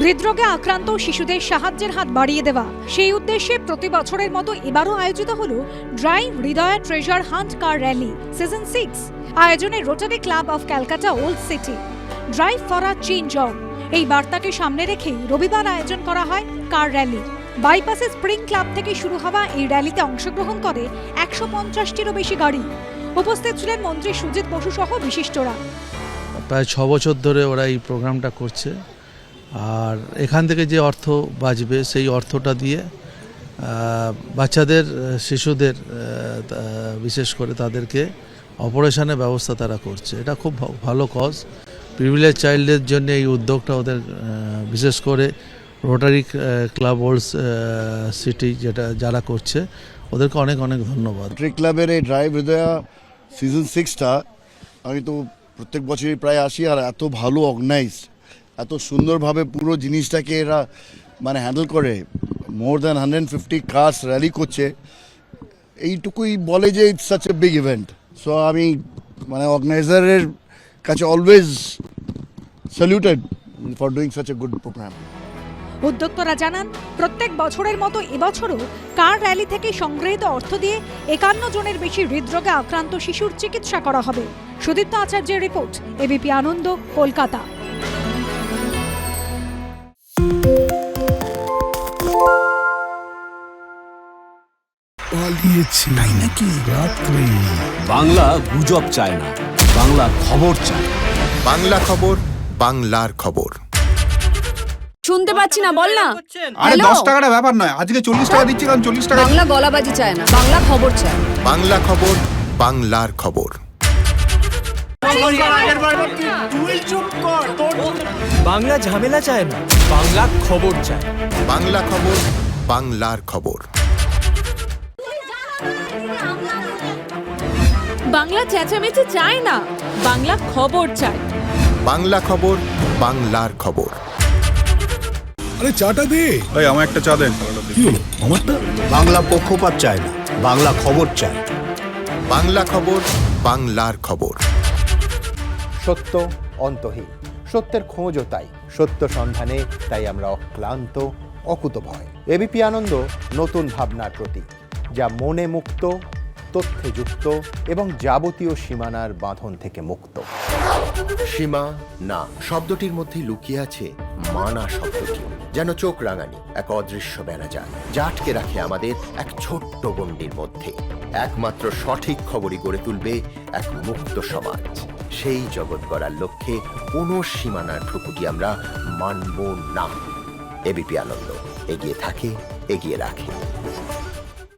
হৃদরোগে আক্রান্ত শিশুদের সাহায্যের হাত বাড়িয়ে দেওয়া, সেই উদ্দেশ্যে প্রতি বছরের মতো এবারও আয়োজিত হল drive Hridaya treasure hunt car rally season 6। আয়োজনে Rotary Club of Calcutta Old City Drive for a change on এই বার্তাকে সামনে রেখেই রবিবার আয়োজন করা হয় কার র্যালি। বাইপাসে স্প্রিং ক্লাব থেকে শুরু হওয়া এই র্যালিতে অংশগ্রহণ করে 150টিরও বেশি গাড়ি। উপস্থিত ছিলেন মন্ত্রী সুজিত বসু সহ বিশিষ্টরা। প্রায় 6 বছর ধরে ওরা এই প্রোগ্রামটা করছে, আর এখান থেকে যে অর্থ বাঁচবে সেই অর্থটা দিয়ে বাচ্চাদের, শিশুদের বিশেষ করে তাদেরকে অপারেশনের ব্যবস্থা তারা করছে। এটা খুব ভালো কজ। প্রিভিলেজ চাইল্ডদের জন্য এই উদ্যোগটা ওদের, বিশেষ করে রোটারি ক্লাব ওল্ড সিটি যারা করছে ওদেরকে অনেক অনেক ধন্যবাদ। রোটারি ক্লাবের এই ড্রাইভ হৃদয়া সিজন 6টা আমি তো প্রত্যেক বছরই প্রায় আসি, আর এত ভালো অর্গানাইজ, এত সুন্দরভাবে পুরো জিনিসটাকে এরা মানে হ্যান্ডেল করে। মোর দ্যান 150 কার্স র্যালি করছে, এইটুকুই বলে যে it's such a big event. So আমি মানে অর্গানাইজারের কাছে always saluted for doing such a good programme. উদ্যোক্তারা জানান, প্রত্যেক বছরের মতো এবছরও কার র্যালি থেকে সংগৃহীত অর্থ দিয়ে 51 জনের বেশি হৃদরোগে আক্রান্ত শিশুর চিকিৎসা করা হবে। সুদীপ্ত আচার্যের রিপোর্ট, এবিপি আনন্দ, কলকাতা। তাই নাকি? রাত্রি বাংলা গুজব চায় না, বাংলা খবর চায়। বাংলা খবর, বাংলার খবর। শুনতে পাচ্ছি না, বল না। আরে 10 টাকাটা ব্যাপার নয়, আজকে 40 টাকা দিচ্ছি, কারণ 40 টাকা। বাংলা গলাবাজি চায় না, বাংলা খবর চায়। বাংলা খবর, বাংলার খবর। বাংলা ঝামেলা চায় না, বাংলা খবর চায়। বাংলা খবর, বাংলার খবর। বাংলা চেঁচামেচি চায় না, বাংলা খবর চায়। বাংলা খবর, বাংলার খবর। আরে চাটা দে। এই আমার একটা চা দেন। কি হলো আমারটা? বাংলা পক্ষপাত চায় না, বাংলা খবর চায়। বাংলা খবর, বাংলার খবর। সত্য অন্তহীন, সত্যের খোঁজও তাই, সত্য সন্ধানে তাই আমরা অক্লান্ত, অকুতভয়। এবিপি আনন্দ নতুন ভাবনার প্রতীক, যা মনে মুক্ত, তথ্যে যুক্ত এবং যাবতীয় সীমানার বাঁধন থেকে মুক্ত। সীমা না শব্দটির মধ্যে লুকিয়ে আছে মানা শব্দটি, যেন চোখ রাঙানি এক অদৃশ্য বেড়াজাল, যা আটকে রাখে আমাদের এক ছোট্ট গণ্ডির মধ্যে। একমাত্র সঠিক খবরই গড়ে তুলবে এক মুক্ত সমাজ। সেই জগৎ গড়ার লক্ষ্যে কোনো সীমানার ঠুকুটি আমরা মানব না। এবিপি আনন্দ এগিয়ে থাকে, এগিয়ে রাখে।